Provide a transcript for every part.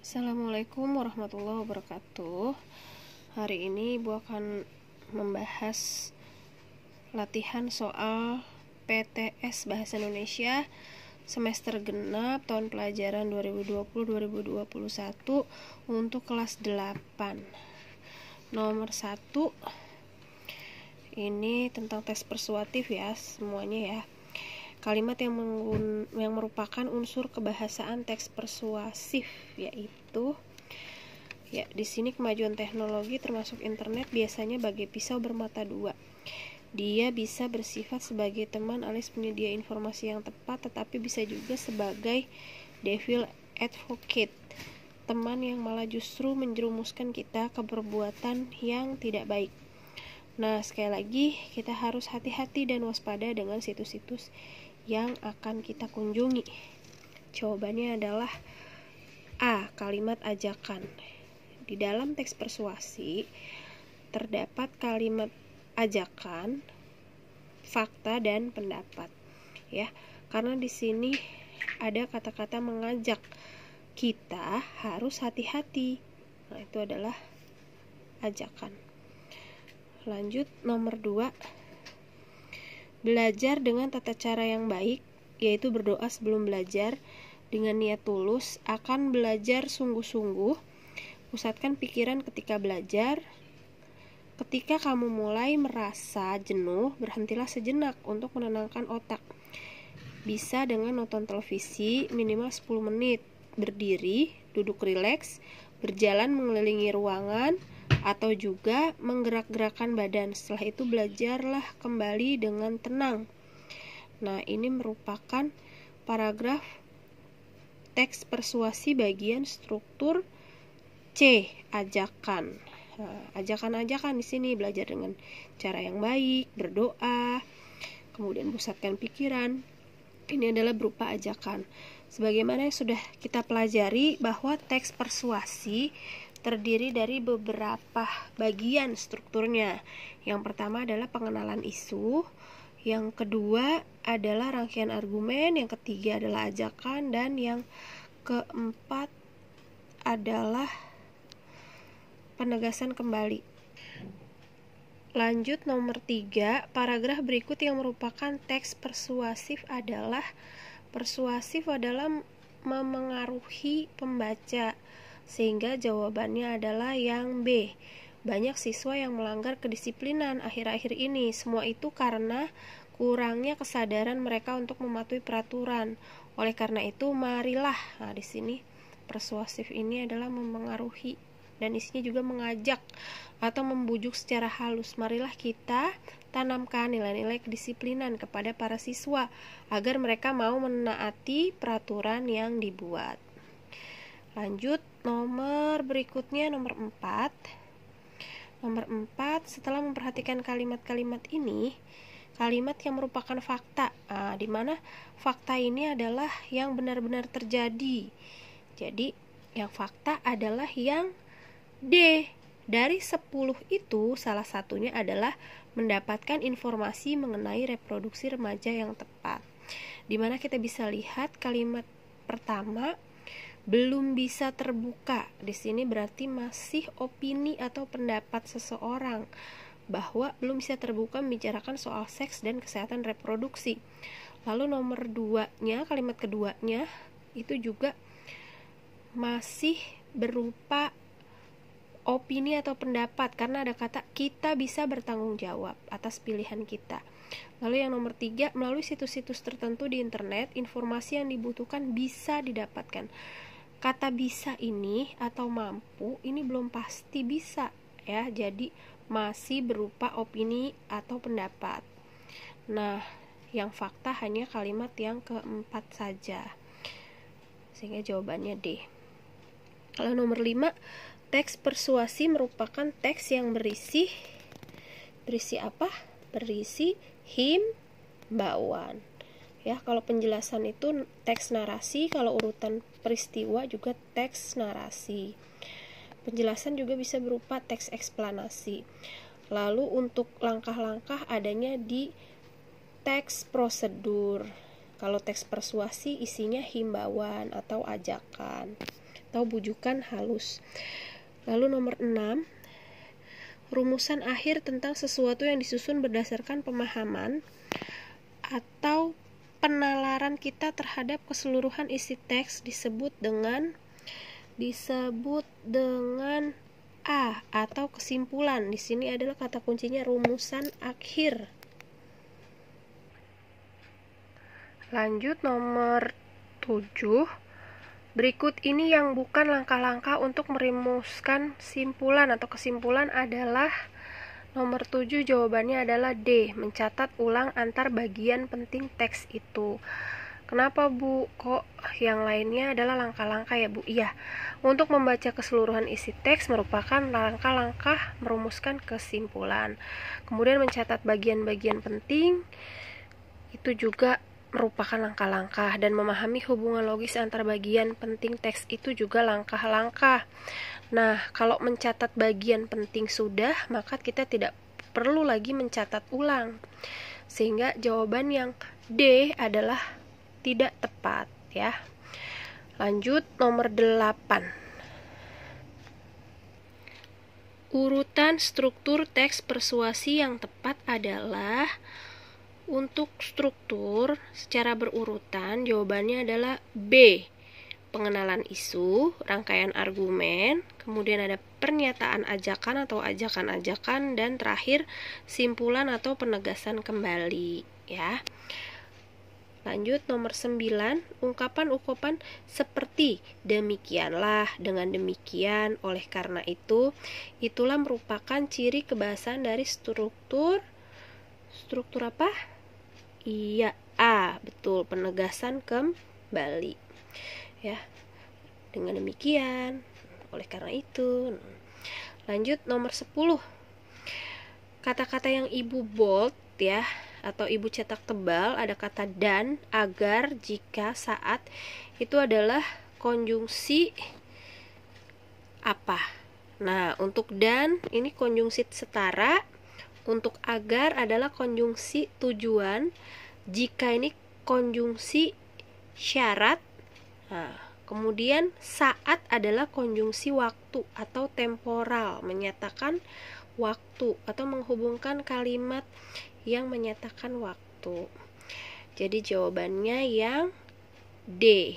Assalamualaikum warahmatullahi wabarakatuh. Hari ini Ibu akan membahas latihan soal PTS Bahasa Indonesia semester genap tahun pelajaran 2020-2021 untuk kelas 8. Nomor 1 ini tentang tes persuasif ya, semuanya ya. Kalimat yang merupakan unsur kebahasaan teks persuasif yaitu di sini kemajuan teknologi termasuk internet biasanya bagai pisau bermata dua. Dia bisa bersifat sebagai teman alias penyedia informasi yang tepat, tetapi bisa juga sebagai devil advocate, teman yang malah justru menjerumuskan kita ke perbuatan yang tidak baik. Nah, sekali lagi kita harus hati-hati dan waspada dengan situs-situs yang akan kita kunjungi. Jawabannya adalah A. Kalimat ajakan. Di dalam teks persuasi terdapat kalimat ajakan, fakta, dan pendapat. Ya, karena di sini ada kata-kata mengajak kita harus hati-hati. Nah, itu adalah ajakan. Lanjut nomor 2. Belajar dengan tata cara yang baik, yaitu berdoa sebelum belajar dengan niat tulus, akan belajar sungguh-sungguh. Pusatkan pikiran ketika belajar. Ketika kamu mulai merasa jenuh, berhentilah sejenak untuk menenangkan otak. Bisa dengan nonton televisi minimal 10 menit, berdiri, duduk rileks, berjalan mengelilingi ruangan, atau juga menggerak-gerakkan badan. Setelah itu belajarlah kembali dengan tenang. Nah, ini merupakan paragraf teks persuasi bagian struktur C, ajakan. Nah, ajakan-ajakan di sini belajar dengan cara yang baik, berdoa, kemudian pusatkan pikiran. Ini adalah berupa ajakan. Sebagaimana yang sudah kita pelajari bahwa teks persuasi terdiri dari beberapa bagian strukturnya. Yang pertama adalah pengenalan isu, yang kedua adalah rangkaian argumen, yang ketiga adalah ajakan, dan yang keempat adalah penegasan kembali. Lanjut nomor 3, paragraf berikut yang merupakan teks persuasif adalah memengaruhi pembaca, sehingga jawabannya adalah yang B. Banyak siswa yang melanggar kedisiplinan akhir-akhir ini. Semua itu karena kurangnya kesadaran mereka untuk mematuhi peraturan. Oleh karena itu, marilah. Nah, di sini persuasif ini adalah memengaruhi dan isinya juga mengajak atau membujuk secara halus. Marilah kita tanamkan nilai-nilai kedisiplinan kepada para siswa agar mereka mau menaati peraturan yang dibuat. Lanjut nomor berikutnya, nomor 4. Nomor 4, setelah memperhatikan kalimat-kalimat ini, kalimat yang merupakan fakta. Di mana fakta ini adalah yang benar-benar terjadi. Jadi, yang fakta adalah yang D. Dari 10 itu, salah satunya adalah mendapatkan informasi mengenai reproduksi remaja yang tepat. Di mana kita bisa lihat kalimat pertama, belum bisa terbuka. Di sini berarti masih opini atau pendapat seseorang bahwa belum bisa terbuka membicarakan soal seks dan kesehatan reproduksi. Lalu nomor 2-nya, kalimat keduanya itu juga masih berupa opini atau pendapat karena ada kata kita bisa bertanggung jawab atas pilihan kita. Lalu yang nomor 3, melalui situs-situs tertentu di internet, informasi yang dibutuhkan bisa didapatkan. Kata bisa ini atau mampu ini belum pasti bisa ya, jadi masih berupa opini atau pendapat. Nah, yang fakta hanya kalimat yang keempat saja, sehingga jawabannya D. Kalau nomor 5, teks persuasi merupakan teks yang berisi apa? Berisi himbauan. Ya, kalau penjelasan itu teks narasi, kalau urutan peristiwa juga teks narasi. Penjelasan juga bisa berupa teks eksplanasi. Lalu untuk langkah-langkah adanya di teks prosedur. Kalau teks persuasi isinya himbauan atau ajakan. atau bujukan halus. Lalu nomor 6, rumusan akhir tentang sesuatu yang disusun berdasarkan pemahaman atau penalaran kita terhadap keseluruhan isi teks disebut dengan A atau kesimpulan. Di sini adalah kata kuncinya rumusan akhir. Lanjut nomor 7. Berikut ini yang bukan langkah-langkah untuk merumuskan simpulan atau kesimpulan adalah nomor 7, jawabannya adalah D, mencatat ulang antar bagian penting teks itu. Kenapa Bu? Kok yang lainnya adalah langkah-langkah ya Bu? Iya, untuk membaca keseluruhan isi teks merupakan langkah-langkah merumuskan kesimpulan. Kemudian mencatat bagian-bagian penting itu juga merupakan langkah-langkah, dan memahami hubungan logis antar bagian penting teks itu juga langkah-langkah. Nah, kalau mencatat bagian penting sudah, maka kita tidak perlu lagi mencatat ulang. Sehingga jawaban yang D adalah tidak tepat ya. Lanjut nomor 8. Urutan struktur teks persuasi yang tepat adalah untuk struktur secara berurutan, jawabannya adalah B, pengenalan isu, rangkaian argumen, kemudian ada pernyataan ajakan atau ajakan-ajakan, dan terakhir simpulan atau penegasan kembali ya. Lanjut nomor 9, ungkapan-ungkapan seperti demikianlah, dengan demikian, oleh karena itu, itulah merupakan ciri kebahasan dari struktur apa? Iya, A, betul, penegasan kembali ya. Dengan demikian, oleh karena itu. Lanjut nomor 10. Kata-kata yang Ibu bold ya, atau Ibu cetak tebal, ada kata dan, agar, jika, saat. Itu adalah konjungsi apa? Nah, untuk dan ini konjungsi setara. Untuk agar adalah konjungsi tujuan. Jika ini konjungsi syarat. Nah, kemudian saat adalah konjungsi waktu atau temporal, menyatakan waktu atau menghubungkan kalimat yang menyatakan waktu. Jadi jawabannya yang D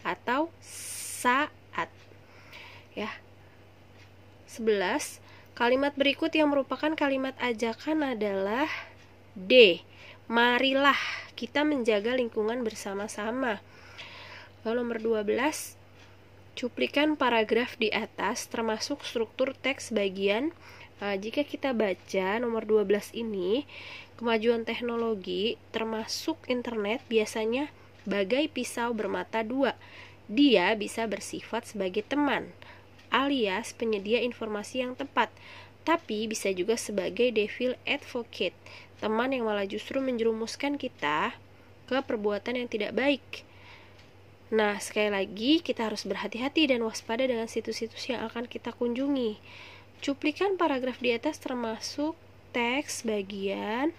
atau saat ya. 11. Kalimat berikut yang merupakan kalimat ajakan adalah D, marilah kita menjaga lingkungan bersama-sama. Lalu nomor 12, cuplikan paragraf di atas termasuk struktur teks bagian. Jika kita baca nomor 12 ini, kemajuan teknologi termasuk internet biasanya bagai pisau bermata dua. Dia bisa bersifat sebagai teman, alias penyedia informasi yang tepat, tapi bisa juga sebagai devil advocate, teman yang malah justru menjerumuskan kita ke perbuatan yang tidak baik. Nah, sekali lagi kita harus berhati-hati dan waspada dengan situs-situs yang akan kita kunjungi. Cuplikan paragraf di atas termasuk teks bagian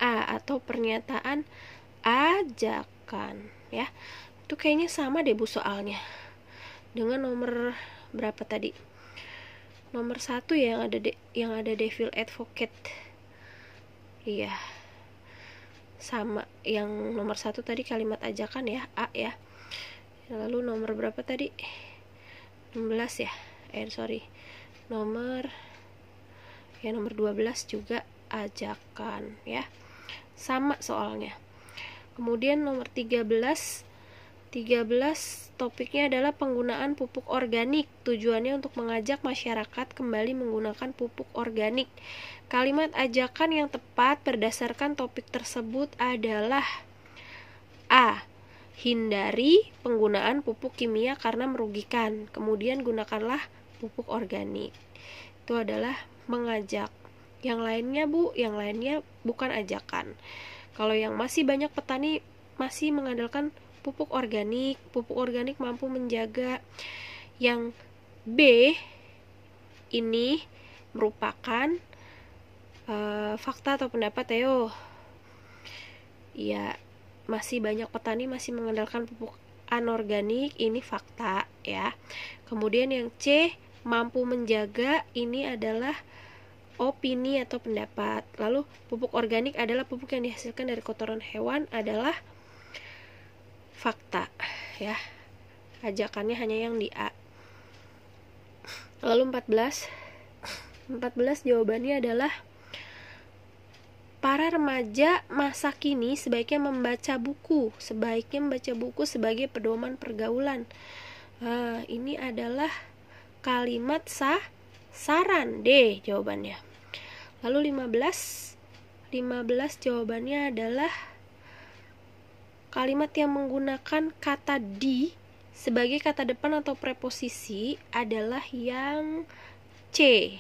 A atau pernyataan ajakan ya. Itu kayaknya sama deh Bu soalnya dengan nomor berapa tadi? Nomor 1 ya, yang ada devil advocate. Iya. Sama yang nomor 1 tadi kalimat ajakan ya, A ya. Lalu nomor berapa tadi? 16 ya. Nomor 12 juga ajakan ya. Sama soalnya. Kemudian nomor 13 topiknya adalah penggunaan pupuk organik. Tujuannya untuk mengajak masyarakat kembali menggunakan pupuk organik. Kalimat ajakan yang tepat berdasarkan topik tersebut adalah A, hindari penggunaan pupuk kimia karena merugikan. Kemudian gunakanlah pupuk organik. Itu adalah mengajak. Yang lainnya Bu, yang lainnya bukan ajakan. Kalau yang masih banyak petani masih mengandalkan pupuk organik mampu menjaga. Yang B ini merupakan fakta atau pendapat Theo. Ya, masih banyak petani masih mengandalkan pupuk anorganik, ini fakta ya. Kemudian yang C, mampu menjaga, ini adalah opini atau pendapat. Lalu pupuk organik adalah pupuk yang dihasilkan dari kotoran hewan, adalah fakta ya. Ajakannya hanya yang di A. Lalu 14 jawabannya adalah para remaja masa kini sebaiknya membaca buku sebagai pedoman pergaulan. Nah, ini adalah kalimat saran D jawabannya. Lalu 15 jawabannya adalah kalimat yang menggunakan kata di sebagai kata depan atau preposisi adalah yang C.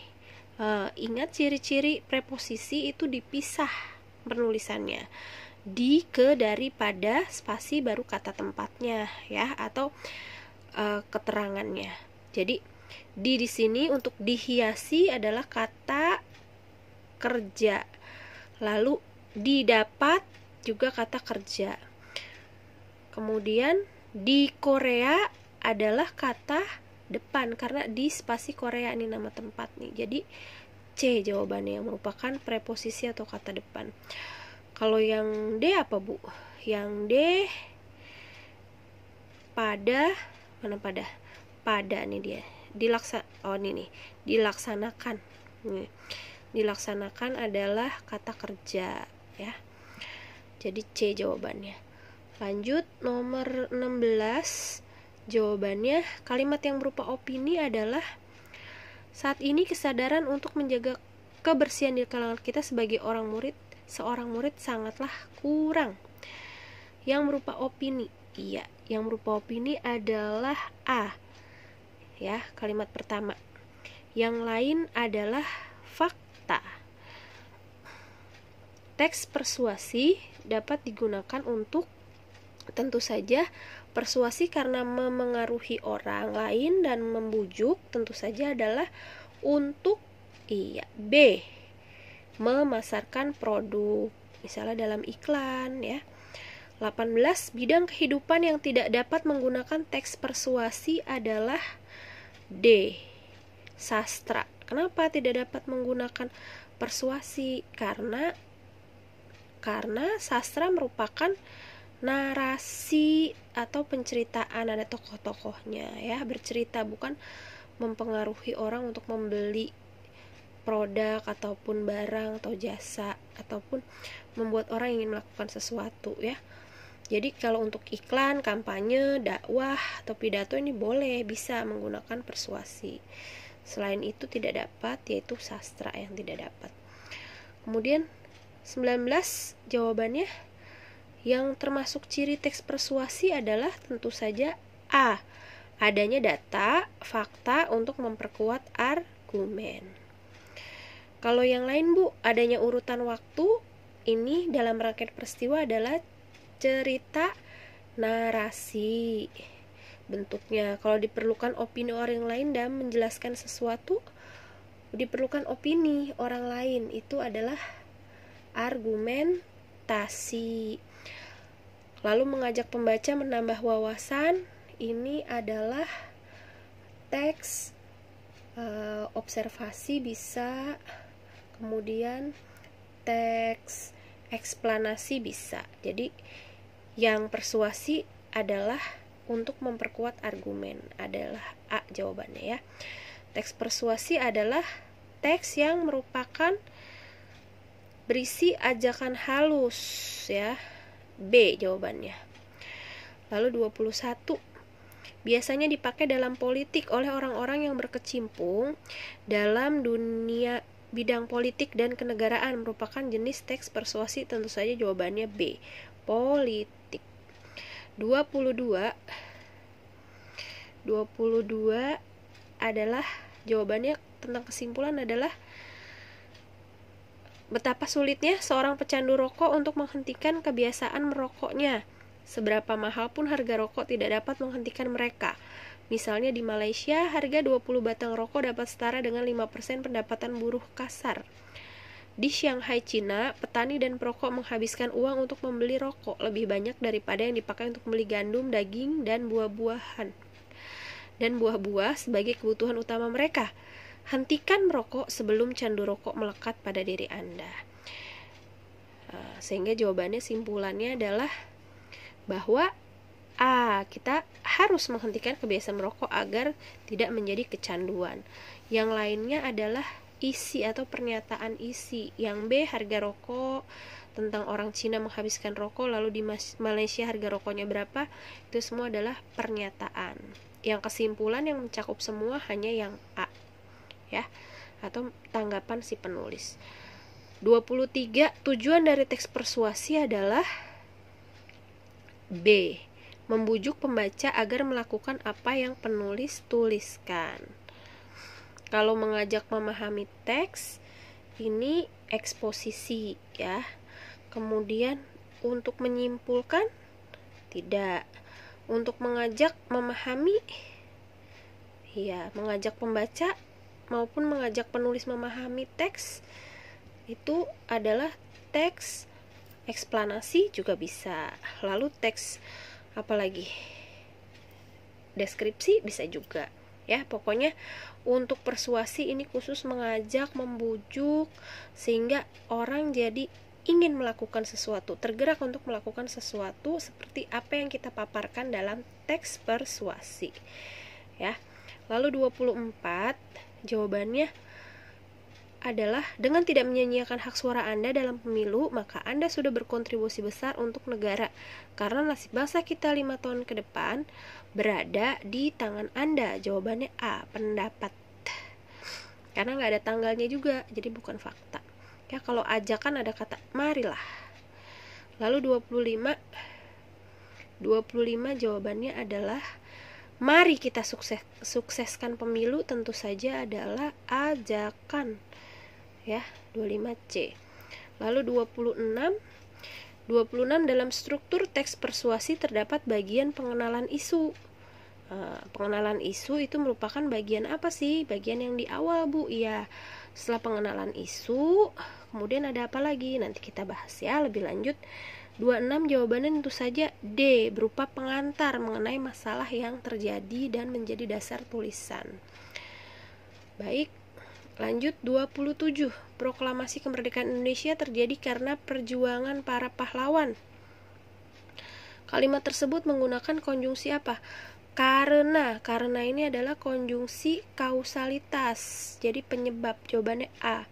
Ingat ciri-ciri preposisi itu dipisah penulisannya. Di, ke, dari, pada, spasi baru kata tempatnya ya, atau keterangannya. Jadi di sini untuk dihiasi adalah kata kerja. Lalu didapat juga kata kerja. Kemudian di Korea adalah kata depan karena di spasi Korea ini nama tempat nih. Jadi C jawabannya yang merupakan preposisi atau kata depan. Kalau yang D apa, Bu? Yang D pada, mana pada? Pada nih dia. Dilaksanakan. Nih. Dilaksanakan adalah kata kerja ya. Jadi C jawabannya. Lanjut nomor 16. Jawabannya, kalimat yang berupa opini adalah saat ini kesadaran untuk menjaga kebersihan di kalangan kita sebagai seorang murid sangatlah kurang. Yang berupa opini, iya, yang berupa opini adalah A. Ya, kalimat pertama. Yang lain adalah fakta. Teks persuasi dapat digunakan untuk tentu saja persuasi karena memengaruhi orang lain dan membujuk tentu saja adalah untuk B, memasarkan produk misalnya dalam iklan ya. 18 bidang kehidupan yang tidak dapat menggunakan teks persuasi adalah D, sastra. Kenapa tidak dapat menggunakan persuasi? Karena sastra merupakan narasi atau penceritaan, ada tokoh-tokohnya ya, bercerita, bukan mempengaruhi orang untuk membeli produk ataupun barang atau jasa ataupun membuat orang ingin melakukan sesuatu ya. Jadi kalau untuk iklan, kampanye, dakwah atau pidato ini boleh, bisa menggunakan persuasi. Selain itu tidak dapat, yaitu sastra yang tidak dapat. Kemudian 19 jawabannya yang termasuk ciri teks persuasi adalah tentu saja A, adanya data, fakta untuk memperkuat argumen. Kalau yang lain, Bu, adanya urutan waktu, ini dalam rangkaian peristiwa adalah cerita narasi. Bentuknya, kalau diperlukan opini orang lain dalam menjelaskan sesuatu, diperlukan opini orang lain, itu adalah argumentasi. Lalu mengajak pembaca menambah wawasan, ini adalah teks observasi bisa, kemudian teks eksplanasi bisa. Jadi yang persuasi adalah untuk memperkuat argumen, adalah A jawabannya ya. Teks persuasi adalah teks yang merupakan berisi ajakan halus ya. B jawabannya. Lalu 21. Biasanya dipakai dalam politik oleh orang-orang yang berkecimpung dalam dunia bidang politik dan kenegaraan, merupakan jenis teks persuasi, tentu saja jawabannya B, politik. 22 adalah jawabannya tentang kesimpulan adalah betapa sulitnya seorang pecandu rokok untuk menghentikan kebiasaan merokoknya. Seberapa mahal pun harga rokok tidak dapat menghentikan mereka. Misalnya di Malaysia, harga 20 batang rokok dapat setara dengan 5% pendapatan buruh kasar. Di Shanghai, Cina, petani dan perokok menghabiskan uang untuk membeli rokok lebih banyak daripada yang dipakai untuk membeli gandum, daging, dan buah-buahan dan buah-buah sebagai kebutuhan utama mereka. Hentikan merokok sebelum candu rokok melekat pada diri Anda. Sehingga jawabannya, simpulannya adalah bahwa kita harus menghentikan kebiasaan merokok agar tidak menjadi kecanduan. Yang lainnya adalah isi atau pernyataan isi. Yang B, harga rokok, tentang orang Cina menghabiskan rokok, lalu di Malaysia harga rokoknya berapa, itu semua adalah pernyataan. Yang kesimpulan yang mencakup semua hanya yang A, ya, atau tanggapan si penulis. 23. Tujuan dari teks persuasi adalah B, membujuk pembaca agar melakukan apa yang penulis tuliskan. Kalau mengajak memahami teks, ini eksposisi, ya. Kemudian untuk menyimpulkan, tidak. Untuk mengajak memahami, ya, mengajak pembaca maupun mengajak penulis memahami teks, itu adalah teks eksplanasi juga bisa. Lalu teks apalagi, deskripsi bisa juga, ya. Pokoknya untuk persuasi ini khusus mengajak, membujuk, sehingga orang jadi ingin melakukan sesuatu, tergerak untuk melakukan sesuatu seperti apa yang kita paparkan dalam teks persuasi, ya. Lalu 24, jawabannya adalah dengan tidak menyanyiakan hak suara Anda dalam pemilu, maka Anda sudah berkontribusi besar untuk negara, karena nasib bangsa kita 5 tahun ke depan berada di tangan Anda. Jawabannya A, pendapat, karena nggak ada tanggalnya juga, jadi bukan fakta, ya. Kalau ajakan ada kata marilah. Lalu 25 jawabannya adalah mari kita sukseskan pemilu, tentu saja adalah ajakan, ya. 25C. Lalu 26 dalam struktur teks persuasi terdapat bagian pengenalan isu. Pengenalan isu itu merupakan bagian apa sih? Bagian yang di awal, Bu. Ya, setelah pengenalan isu, kemudian ada apa lagi? Nanti kita bahas, ya, lebih lanjut. 26 jawabannya tentu saja D, berupa pengantar mengenai masalah yang terjadi dan menjadi dasar tulisan. Baik, lanjut 27. Proklamasi kemerdekaan Indonesia terjadi karena perjuangan para pahlawan. Kalimat tersebut menggunakan konjungsi apa? Karena ini adalah konjungsi kausalitas, jadi penyebab. Jawabannya A,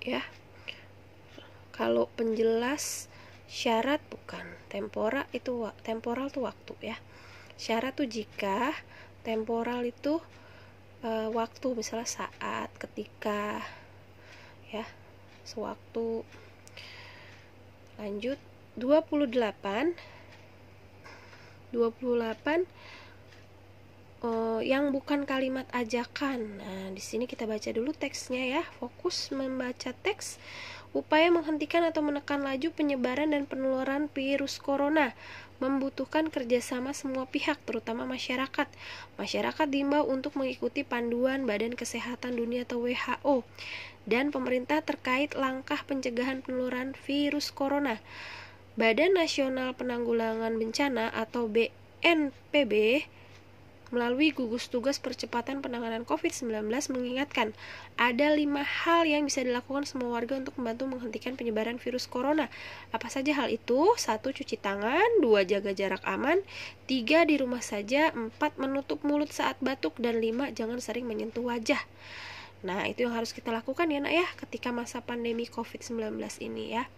ya. Kalau penjelas syarat bukan, temporal tuh waktu, ya. Syarat tuh jika, temporal itu waktu, misalnya saat, ketika, ya, sewaktu. Lanjut 28 yang bukan kalimat ajakan. Nah, di sini kita baca dulu teksnya, ya. Fokus membaca teks. Upaya menghentikan atau menekan laju penyebaran dan penularan virus corona membutuhkan kerjasama semua pihak, terutama masyarakat. Masyarakat diimbau untuk mengikuti panduan Badan Kesehatan Dunia atau WHO dan pemerintah terkait langkah pencegahan penularan virus corona. Badan Nasional Penanggulangan Bencana atau BNPB melalui gugus tugas percepatan penanganan COVID-19 mengingatkan ada 5 hal yang bisa dilakukan semua warga untuk membantu menghentikan penyebaran virus corona. Apa saja hal itu? 1. Cuci tangan. 2. Jaga jarak aman. 3. Di rumah saja. 4. Menutup mulut saat batuk. Dan 5. Jangan sering menyentuh wajah. Nah, itu yang harus kita lakukan, ya, Nak, ya, ketika masa pandemi COVID-19 ini, ya.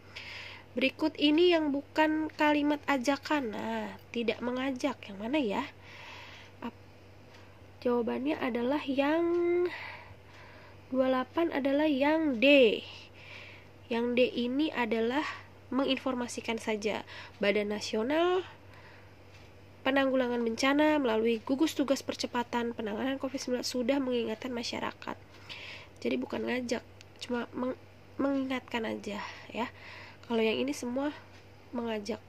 Berikut ini yang bukan kalimat ajakan. Nah, tidak mengajak. Yang mana, ya? Jawabannya adalah yang 28 adalah yang D. Yang D ini adalah menginformasikan saja. Badan Nasional Penanggulangan Bencana melalui gugus tugas percepatan penanganan COVID-19 sudah mengingatkan masyarakat. Jadi bukan ngajak, cuma mengingatkan aja, ya. Kalau yang ini semua mengajak,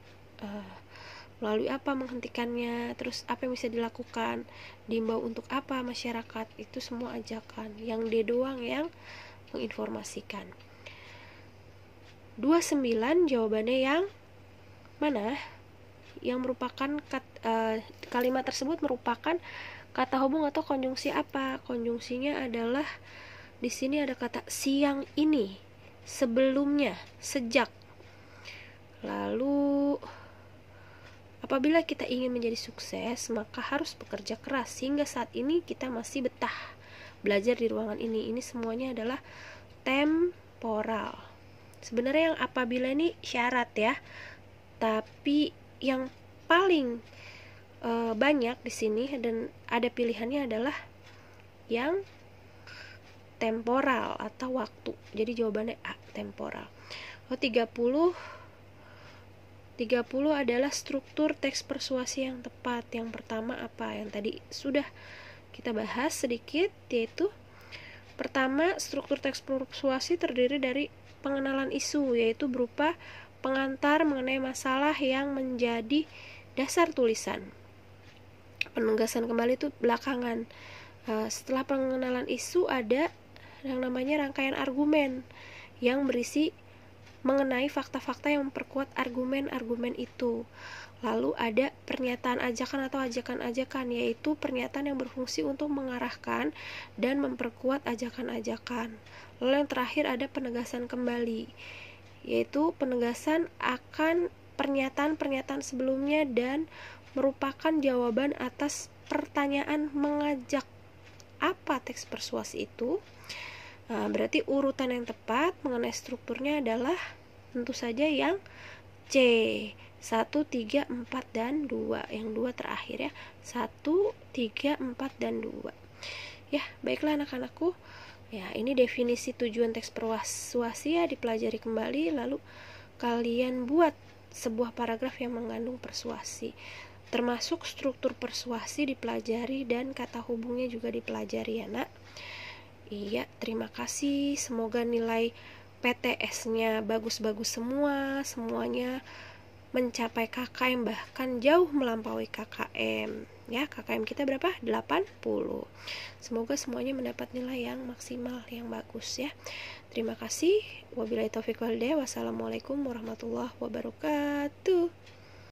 melalui apa menghentikannya, terus apa yang bisa dilakukan, diimbau untuk apa masyarakat, itu semua ajakan. Yang D doang yang menginformasikan. 29 jawabannya yang mana? Yang merupakan kalimat tersebut merupakan kata hubung atau konjungsi apa? Konjungsinya adalah di sini ada kata siang ini, sebelumnya, sejak. Lalu apabila kita ingin menjadi sukses, maka harus bekerja keras. Sehingga saat ini kita masih betah belajar di ruangan ini. Ini semuanya adalah temporal. Sebenarnya yang apabila ini syarat ya, tapi yang paling banyak di sini dan ada pilihannya adalah yang temporal atau waktu. Jadi jawabannya A, temporal. 30 adalah struktur teks persuasi yang tepat. Yang pertama apa? Yang tadi sudah kita bahas sedikit, yaitu pertama, struktur teks persuasi terdiri dari pengenalan isu, yaitu berupa pengantar mengenai masalah yang menjadi dasar tulisan. Penegasan kembali itu belakangan. Setelah pengenalan isu ada yang namanya rangkaian argumen yang berisi mengenai fakta-fakta yang memperkuat argumen-argumen itu. Lalu ada pernyataan ajakan atau ajakan-ajakan, yaitu pernyataan yang berfungsi untuk mengarahkan dan memperkuat ajakan-ajakan. Lalu yang terakhir ada penegasan kembali, yaitu penegasan akan pernyataan-pernyataan sebelumnya dan merupakan jawaban atas pertanyaan mengajak apa teks persuasi itu. Berarti urutan yang tepat mengenai strukturnya adalah tentu saja yang C, 1, 3, 4, dan 2. Yang 2 terakhir ya, 1, 3, 4, dan 2. Ya, baiklah anak-anakku. Ya, ini definisi tujuan teks persuasi ya, dipelajari kembali. Lalu kalian buat sebuah paragraf yang mengandung persuasi. Termasuk struktur persuasi dipelajari dan kata hubungnya juga dipelajari ya nak. Iya, terima kasih. Semoga nilai PTS-nya bagus-bagus semuanya mencapai KKM, bahkan jauh melampaui KKM. Ya, KKM kita berapa? 80. Semoga semuanya mendapat nilai yang maksimal, yang bagus ya. Terima kasih. Wabillahi taufiq wal hidayah. Wassalamualaikum warahmatullahi wabarakatuh.